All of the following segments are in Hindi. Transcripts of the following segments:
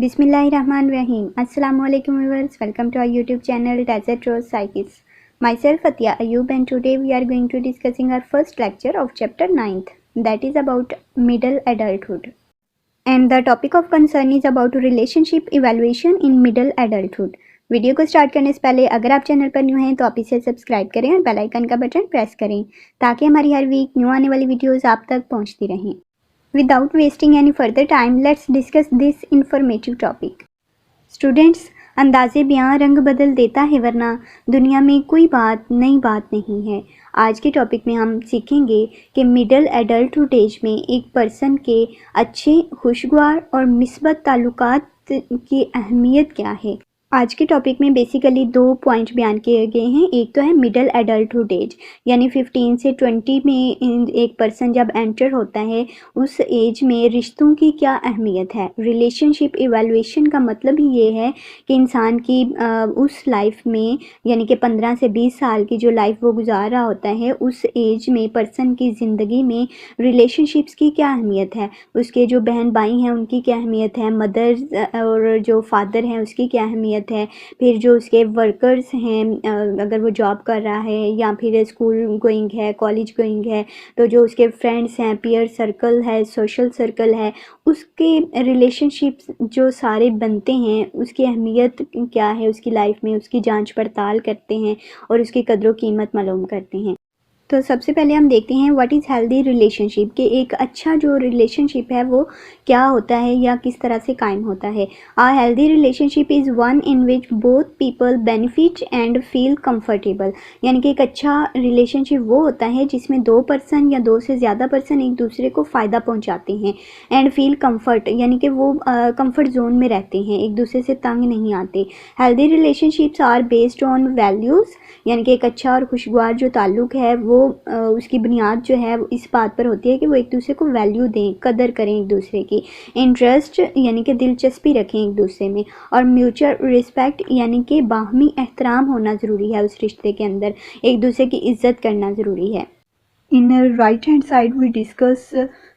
Bismillahirrahmanirrahim. Assalamu alaikum viewers. Welcome to our YouTube channel Desert Rose Psychics. Myself Atia Ayub, and today we are going to discussing our first lecture of chapter 9th, that is about middle adulthood. And the topic of concern is about relationship evaluation in middle adulthood. Video को स्टार्ट करने से पहले अगर आप चैनल पर न्यू हैं तो आप इसे सब्सक्राइब करें और बेल आइकन का बटन प्रेस करें ताकि हमारी हर वीक न्यू आने वाली वीडियोस आप तक पहुंचती रहें। Without wasting any further time, let's discuss this informative topic. Students, अंदाज़े बयां रंग बदल देता है वरना दुनिया में कोई नई बात नहीं है। आज के टॉपिक में हम सीखेंगे कि मिडल एडल्टहुड एज में एक पर्सन के अच्छे, खुशगवार और मिस्बत ताल्लुकात की अहमियत क्या है। आज के टॉपिक में बेसिकली 2 पॉइंट बयान किए गए हैं। एक तो है मिडल एडल्टहुड एज, यानी 15 से 20 में एक पर्सन जब एंटर होता है उस एज में रिश्तों की क्या अहमियत है। रिलेशनशिप इवैल्यूएशन का मतलब ही ये है कि इंसान की उस लाइफ में, यानी कि 15 से 20 साल की जो लाइफ वो गुजार रहा होता है, उस एज में पर्सन की ज़िंदगी में रिलेशनशिप्स की क्या अहमियत है, उसके जो बहन भाई हैं उनकी क्या अहमियत है, मदर और जो फादर हैं उसकी क्या अहमियत है, फिर जो उसके वर्कर्स हैं अगर वो जॉब कर रहा है या फिर स्कूल गोइंग है, कॉलेज गोइंग है, तो जो उसके फ्रेंड्स हैं, पीयर सर्कल है, सोशल सर्कल है, उसके रिलेशनशिप्स जो सारे बनते हैं उसकी अहमियत क्या है उसकी लाइफ में, उसकी जांच पड़ताल करते हैं और उसकी कदर कीमत मालूम करते हैं। तो सबसे पहले हम देखते हैं व्हाट इज़ हेल्दी रिलेशनशिप, कि एक अच्छा जो रिलेशनशिप है वो क्या होता है या किस तरह से कायम होता है। A healthy relationship is one in which both people benefit and feel comfortable, यानी कि एक अच्छा रिलेशनशिप वो होता है जिसमें 2 पर्सन या 2 से ज़्यादा पर्सन एक दूसरे को फ़ायदा पहुँचाते हैं, एंड फील कम्फर्ट, यानी कि वो कम्फर्ट जोन में रहते हैं, एक दूसरे से तंग नहीं आते। Healthy relationships are based on values, यानी कि एक अच्छा और खुशगवार जो ताल्लुक़ है वो उसकी बुनियाद जो है इस बात पर होती है कि वो एक दूसरे को वैल्यू दें, कदर करें एक दूसरे की। इंटरेस्ट, यानी कि दिलचस्पी रखें एक दूसरे में, और म्यूचुअल रिस्पेक्ट, यानी कि बाहमी एहतराम होना ज़रूरी है उस रिश्ते के अंदर, एक दूसरे की इज्जत करना ज़रूरी है। In right hand side we discuss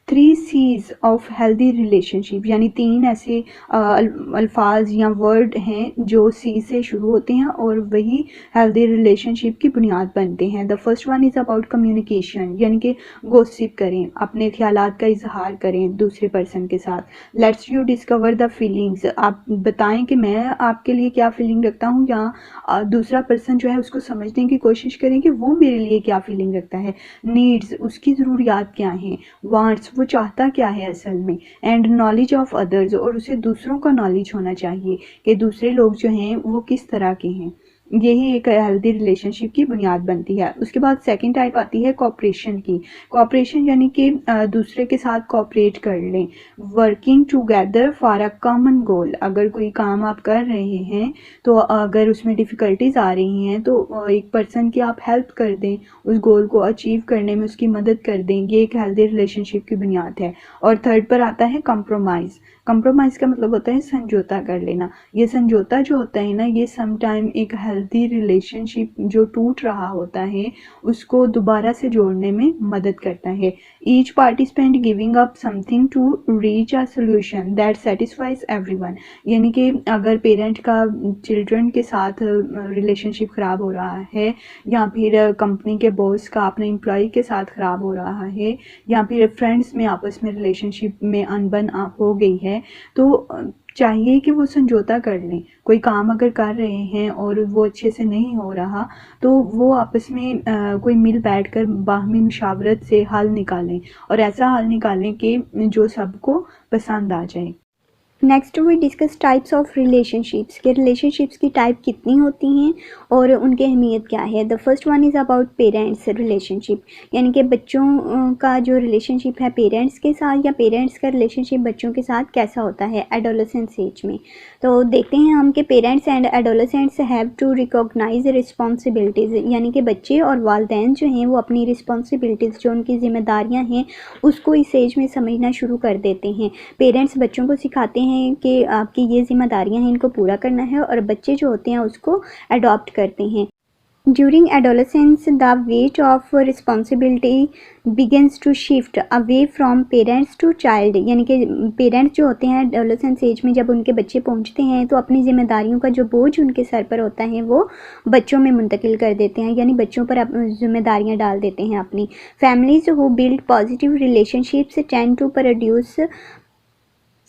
3 C's of healthy relationship, यानी 3 ऐसे अल्फाज या वर्ड हैं जो सी से शुरू होते हैं और वही हेल्दी रिलेशनशिप की बुनियाद बनते हैं। The first one is about communication, यानी कि गॉसिप करें, अपने ख्यालात का इजहार करें दूसरे पर्सन के साथ। Let's you discover the feelings, आप बताएं कि मैं आपके लिए क्या फीलिंग रखता हूँ, या दूसरा पर्सन जो है उसको समझने की कोशिश करें कि वो मेरे लिए क्या फीलिंग रखता है। नीड्स, उसकी ज़रूरियात क्या हैं। वांट्स, वो चाहता क्या है असल में। एंड नॉलेज ऑफ अदर्स, और उसे दूसरों का नॉलेज होना चाहिए कि दूसरे लोग जो हैं वो किस तरह के हैं। यही एक हेल्दी रिलेशनशिप की बुनियाद बनती है। उसके बाद सेकंड टाइप आती है कोऑपरेशन की। कोऑपरेशन यानी कि दूसरे के साथ कोऑपरेट कर लें, working together for a common goal. अगर कोई काम आप कर रहे हैं तो अगर उसमें डिफ़िकल्टीज आ रही हैं तो एक पर्सन की आप हेल्प कर दें, उस गोल को अचीव करने में उसकी मदद कर दें, ये एक हेल्दी रिलेशनशिप की बुनियाद है। और थर्ड पर आता है कंप्रोमाइज़। कंप्रोमाइज़ का मतलब होता है समझौता कर लेना। ये समझौता जो होता है ना, ये समटाइम एक हेल्दी रिलेशनशिप जो टूट रहा होता है उसको दोबारा से जोड़ने में मदद करता है। Each participant giving up something to reach a solution that satisfies everyone, यानी कि अगर पेरेंट का चिल्ड्रन के साथ रिलेशनशिप ख़राब हो रहा है, या फिर कंपनी के बॉस का अपने एम्प्लॉय के साथ ख़राब हो रहा है, या फिर फ्रेंड्स में आपस में रिलेशनशिप में अनबन हो गई है, तो चाहिए कि वो समझौता कर लें। कोई काम अगर कर रहे हैं और वो अच्छे से नहीं हो रहा तो वो आपस में कोई मिल बैठ कर बाहमी मुशावरत से हल निकालें, और ऐसा हल निकालें कि जो सबको पसंद आ जाए। Next we discuss types of relationships, के रिलेशनशिप्स की टाइप कितनी होती हैं और उनकी अहमियत क्या है। The first one is about parents relationship, यानी कि बच्चों का जो रिलेशनशिप है पेरेंट्स के साथ, या पेरेंट्स का रिलेशनशिप बच्चों के साथ कैसा होता है एडोलेसेंस एज में। तो देखते हैं हम कि parents and adolescents have to recognise responsibilities, यानी कि बच्चे और वालिदैन जो हैं वो अपनी रिस्पॉन्सिबिलिटीज़, जो उनकी जिम्मेदारियाँ हैं उसको इस एज में समझना शुरू कर देते हैं। पेरेंट्स बच्चों को सिखाते हैं कि आपकी ये जिम्मेदारियां हैं, इनको पूरा करना है, और बच्चे जो होते हैं उसको अडॉप्ट करते हैं। During adolescence, the weight of responsibility begins to shift away from parents to child. यानी कि पेरेंट्स जो होते हैं एडोलेसेंस एज में जब उनके बच्चे पहुंचते हैं तो अपनी जिम्मेदारियों का जो बोझ उनके सर पर होता है वो बच्चों में मुंतकिल कर देते हैं, यानी बच्चों पर जिम्मेदारियां डाल देते हैं अपनी. Families who build positive relationships tend to produce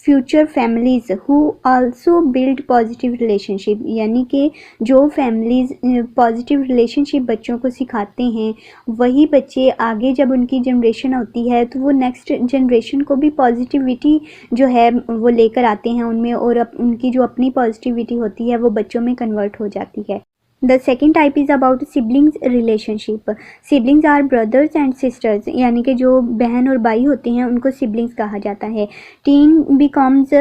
future families who also build positive relationship. यानी कि जो फैमिलीज़ पॉजिटिव रिलेशनशिप बच्चों को सिखाते हैं वही बच्चे आगे जब उनकी जनरेशन होती है तो वो नेक्स्ट जनरेशन को भी पॉजिटिविटी जो है वो लेकर आते हैं उनमें, और उनकी जो अपनी पॉजिटिविटी होती है वो बच्चों में कन्वर्ट हो जाती है. The second type is about siblings relationship. Siblings are brothers and sisters. यानी कि जो बहन और भाई होते हैं उनको siblings कहा जाता है. Teen becomes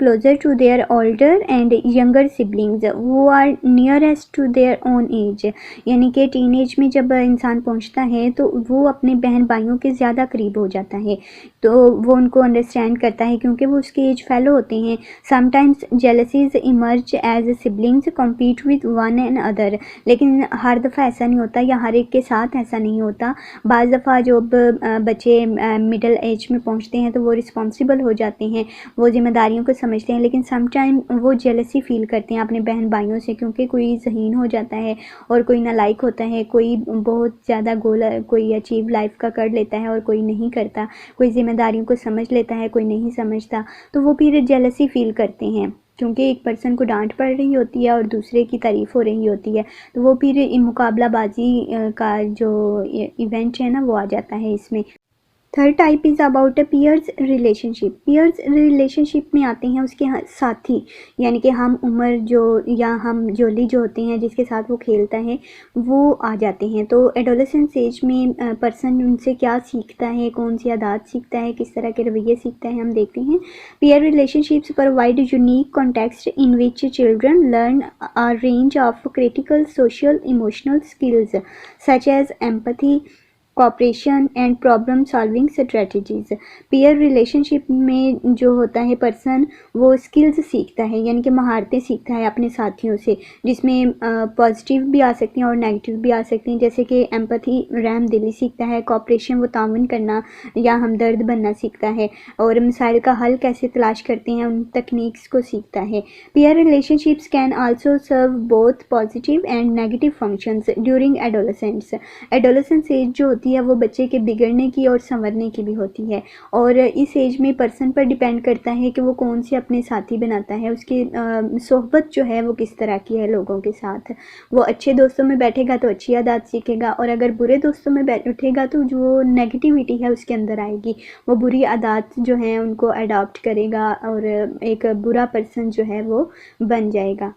closer to their older and younger siblings who are nearest to their own age. यानी कि टीनेज में जब इंसान पहुंचता है तो वो अपने बहन भाइयों के ज़्यादा करीब हो जाता है, तो वो उनको अंडरस्टैंड करता है क्योंकि वो उसके एज फेलो होते हैं. Sometimes jealousies emerge as siblings compete with one and other, लेकिन हर दफ़ा ऐसा नहीं होता या हर एक के साथ ऐसा नहीं होता. बाज़ दफ़ा जब बच्चे मिडिल एज में पहुंचते हैं तो वो रिस्पॉन्सिबल हो जाते हैं, वो जिम्मेदारियों को समझते हैं, लेकिन सम टाइम वो जेलसी फील करते हैं अपने बहन भाइयों से क्योंकि कोई ज़हीन हो जाता है और कोई नालायक होता है, कोई बहुत ज़्यादा गोल कोई अचीव लाइफ का कर लेता है और कोई नहीं करता, कोई जिम्मेदारियों को समझ लेता है कोई नहीं समझता, तो वो फिर जेलसी फील करते हैं क्योंकि एक पर्सन को डांट पड़ रही होती है और दूसरे की तारीफ़ हो रही होती है, तो वो फिर मुकाबलाबाजी का जो इवेंट है ना वो आ जाता है इसमें. Third type is about peers relationship. Peers relationship में आते हैं उसके साथी, यानी कि हम उम्र जो या हम जोली जो होते हैं जिसके साथ वो खेलता है वो आ जाते हैं. तो एडोलेसेंस एज में पर्सन उनसे क्या सीखता है, कौन सी आदत सीखता है, किस तरह के रवैये सीखता है, हम देखते हैं. Peer relationships provide unique context in which children learn a range of critical social emotional skills such as empathy, cooperation and problem solving strategies. Peer relationship में जो होता है पर्सन वो स्किल्स सीखता है, यानी कि महारतें सीखता है अपने साथियों से, जिसमें पॉजिटिव भी आ सकती हैं और नेगेटिव भी आ सकती हैं, जैसे कि एम्पैथी रहम दिली सीखता है, कॉपरेशन वो ताउन करना या हमदर्द बनना सीखता है, और मसाइल का हल कैसे तलाश करते हैं उन तकनीक्स को सीखता है. Peer relationships can also serve both positive and negative functions during adolescence. Adolescence age जो होती है वो बच्चे के बिगड़ने की और संवरने की भी होती है, और इस एज में पर्सन पर डिपेंड करता है कि वो कौन से अपने साथी बनाता है, उसकी सोहबत जो है वो किस तरह की है लोगों के साथ. वो अच्छे दोस्तों में बैठेगा तो अच्छी आदत सीखेगा, और अगर बुरे दोस्तों में बैठेगा तो जो नेगेटिविटी है उसके अंदर आएगी, वो बुरी आदत जो है उनको अडॉप्ट करेगा और एक बुरा पर्सन जो है वो बन जाएगा.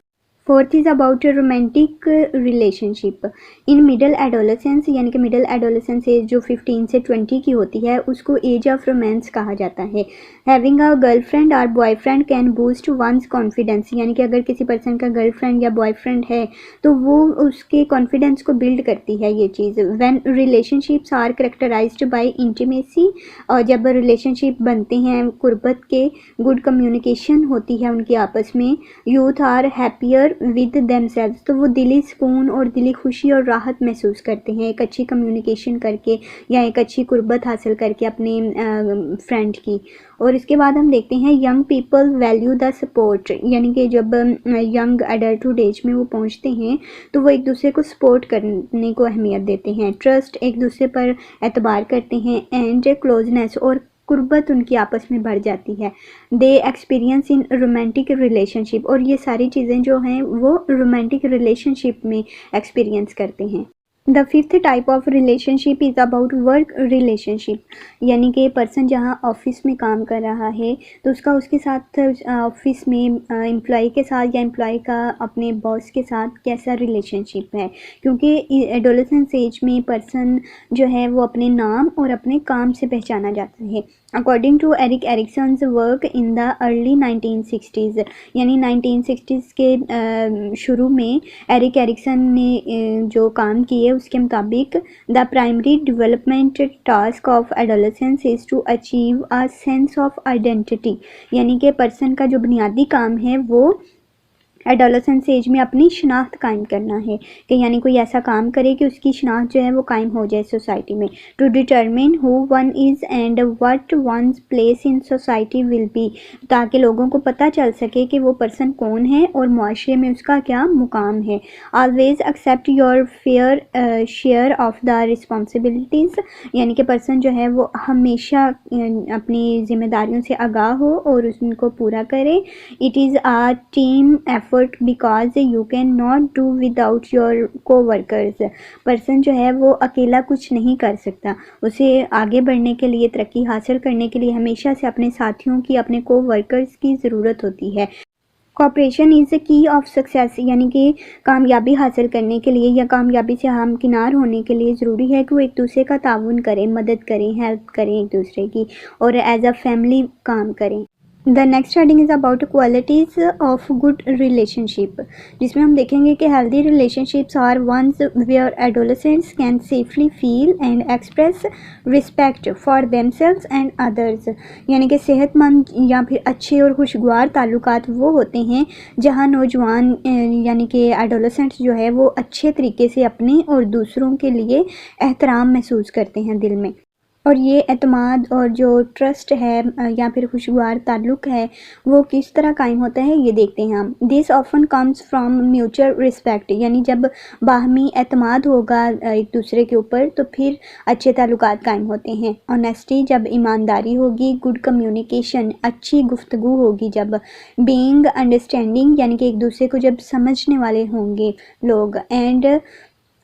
Fourth is about romantic relationship in middle adolescence. यानी कि मिडल एडोलेसेंस एज जो 15 से 20 की होती है उसको एज ऑफ रोमांस कहा जाता है. हैविंग अ गर्लफ्रेंड और boyfriend can boost one's confidence. यानी कि अगर किसी पर्सन का गर्लफ्रेंड या बॉयफ्रेंड है तो वो उसके कॉन्फिडेंस को बिल्ड करती है ये चीज़. When relationships are characterized by intimacy, और जब रिलेशनशिप बनते हैं कुर्बत के, गुड कम्युनिकेशन होती है उनकी आपस में, youth are happier with themselves. तो वो दिली सुकून और दिली खुशी और राहत महसूस करते हैं एक अच्छी कम्युनिकेशन करके या एक अच्छी कुर्बत हासिल करके अपने फ्रेंड की. और इसके बाद हम देखते हैं young people value the support. यानी कि जब यंग एडल्टहुड एज में वो पहुंचते हैं तो वो एक दूसरे को सपोर्ट करने को अहमियत देते हैं, ट्रस्ट एक दूसरे पर एतबार करते हैं, एंड क्लोजनेस और कुर्बत उनकी आपस में बढ़ जाती है. दे एक्सपीरियंस इन रोमांटिक रिलेशनशिप. और ये सारी चीज़ें जो हैं वो रोमांटिक रिलेशनशिप में एक्सपीरियंस करते हैं. The fifth type of relationship is about work relationship. यानी कि पर्सन जहाँ ऑफिस में काम कर रहा है तो उसका उसके साथ ऑफिस में एम्प्लॉय के साथ या एम्प्लॉय का अपने बॉस के साथ कैसा रिलेशनशिप है, क्योंकि एडोलेसेंस एज में पर्सन जो है वो अपने नाम और अपने काम से पहचाना जाता है. According to Erik Erikson's work in the early 1960s. यानी 1960s के शुरू में एरिक एरिक्सन ने जो काम किए उसके मुताबिक the primary development task of adolescence is to achieve a sense of identity. यानी कि पर्सन का जो बुनियादी काम है वो एडोलेसेंस एज में अपनी शनाख्त कायम करना है, कि यानी कोई ऐसा काम करे कि उसकी शनाख्त जो है वो कायम हो जाए सोसाइटी में। To determine who one is and what one's place in society will be, ताकि लोगों को पता चल सके कि वो पर्सन कौन है और मुआशरे में उसका क्या मुकाम है। Always accept your fair share of the responsibilities, यानी कि पर्सन जो है वो हमेशा अपनी जिम्मेदारियों से आगाह हो और उनको पूरा करे। It is a team effort because you can not do without your coworkers, person जो है वो अकेला कुछ नहीं कर सकता, उसे आगे बढ़ने के लिए, तरक्की हासिल करने के लिए हमेशा से अपने साथियों की, अपने कोवर्कर्स की ज़रूरत होती है। Cooperation is the key of success, यानी कि कामयाबी हासिल करने के लिए या कामयाबी से हमकिनार होने के लिए ज़रूरी है कि वो एक दूसरे का ताउन करें, मदद करें, हेल्प करें एक दूसरे की, और एज अ फैमिली काम करें। The next heading is about qualities of good relationship, जिसमें हम देखेंगे कि healthy relationships are ones where adolescents can safely feel and express respect for themselves and others, यानी कि सेहतमंद या फिर अच्छे और खुशगवार ताल्लुकात वो होते हैं जहाँ नौजवान यानी कि एडोलेसेंट्स जो है वो अच्छे तरीके से अपने और दूसरों के लिए एहतराम महसूस करते हैं दिल में। और ये एतमाद और जो ट्रस्ट है या फिर खुशगवार ताल्लुक़ है वो किस तरह कायम होता है ये देखते हैं हम। This often comes from mutual respect, यानी जब बाहमी एतमाद होगा एक दूसरे के ऊपर तो फिर अच्छे ताल्लुकात कायम होते हैं। ऑनेस्टी, जब ईमानदारी होगी। गुड कम्युनिकेशन, अच्छी गुफ्तगू होगी जब। बीइंग अंडरस्टैंडिंग, यानी कि एक दूसरे को जब समझने वाले होंगे लोग। एंड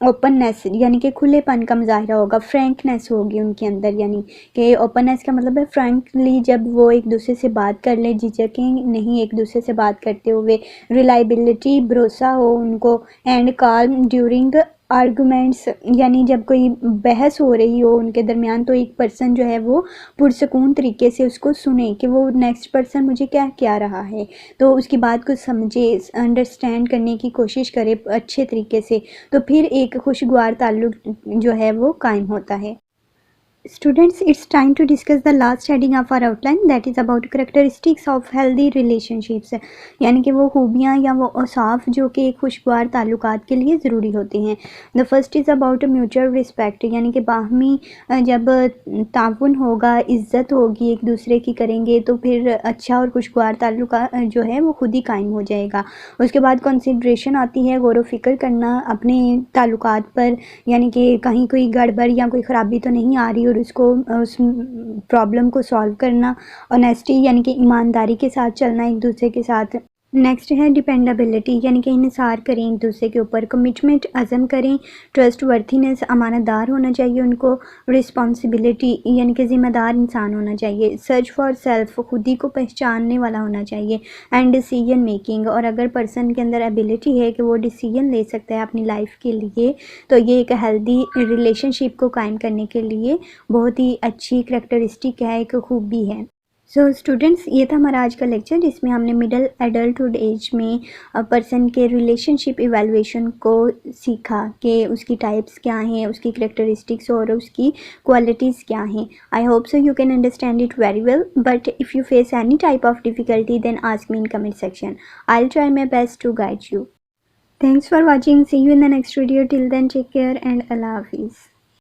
ओपननेस, यानी कि खुलेपन का मुजाहरा होगा। फ्रैंकनेस होगी उनके अंदर, यानी कि ओपननेस का मतलब है फ्रैंकली जब वो एक दूसरे से बात कर ले, झिझकें नहीं एक दूसरे से बात करते हुए। रिलायबिलिटी, भरोसा हो उनको। एंड काल्म ड्यूरिंग आर्गूमेंट्स, यानी जब कोई बहस हो रही हो उनके दरमियान तो एक पर्सन जो है वो पुरसकून तरीके से उसको सुने कि वो नेक्स्ट पर्सन मुझे क्या कह रहा है, तो उसकी बात को समझे, अंडरस्टैंड करने की कोशिश करे अच्छे तरीके से, तो फिर एक खुशगवार ताल्लुक जो है वो कायम होता है। Students, it's time to discuss the last heading of our outline, that is about characteristics of healthy relationships, यानी कि वो खूबियाँ या वो औसाफ जो कि एक खुशगवार ताल्लुकात के लिए ज़रूरी होते हैं। The first is about mutual respect, यानी कि बाहमी जब ताउन होगा, इज़्ज़त होगी, एक दूसरे की करेंगे तो फिर अच्छा और खुशगवार ताल्लुका जो है वो खुद ही कायम हो जाएगा। उसके बाद कंसिडरेशन आती है, गौर व फिक्र करना अपने ताल्लुकात पर, यानी कि कहीं कोई गड़बड़ या कोई ख़राबी तो नहीं आ रही और उसको उस प्रॉब्लम को सॉल्व करना। ऑनेस्टी, यानी कि ईमानदारी के साथ चलना एक दूसरे के साथ। नेक्स्ट है डिपेंडेबिलिटी, यानी कि इन्हिसार करें एक दूसरे के ऊपर। कमिटमेंट, अज़म करें। ट्रस्ट वर्थीनेस, अमानतदार होना चाहिए उनको। रिस्पॉन्सिबिलिटी, यानी कि ज़िम्मेदार इंसान होना चाहिए। सर्च फॉर सेल्फ, खुद ही को पहचानने वाला होना चाहिए। एंड डिसीजन मेकिंग, और अगर पर्सन के अंदर एबिलिटी है कि वो डिसीजन ले सकता है अपनी लाइफ के लिए तो ये एक हेल्दी रिलेशनशिप को कायम करने के लिए बहुत ही अच्छी करैक्टरिस्टिक है, एक खूबी है। सो स्टूडेंट्स, ये था हमारा आज का लेक्चर जिसमें हमने मिडल एडल्टहुड एज में पर्सन के रिलेशनशिप इवैल्यूएशन को सीखा कि उसकी टाइप्स क्या हैं, उसकी करैक्टरिस्टिक्स और उसकी क्वालिटीज़ क्या हैं। I hope so you can understand it very well, but if you face any type of difficulty then ask me in comment section. I'll try my best to guide you. Thanks for watching. See you in the next video. Till then, take care and Allah Hafiz.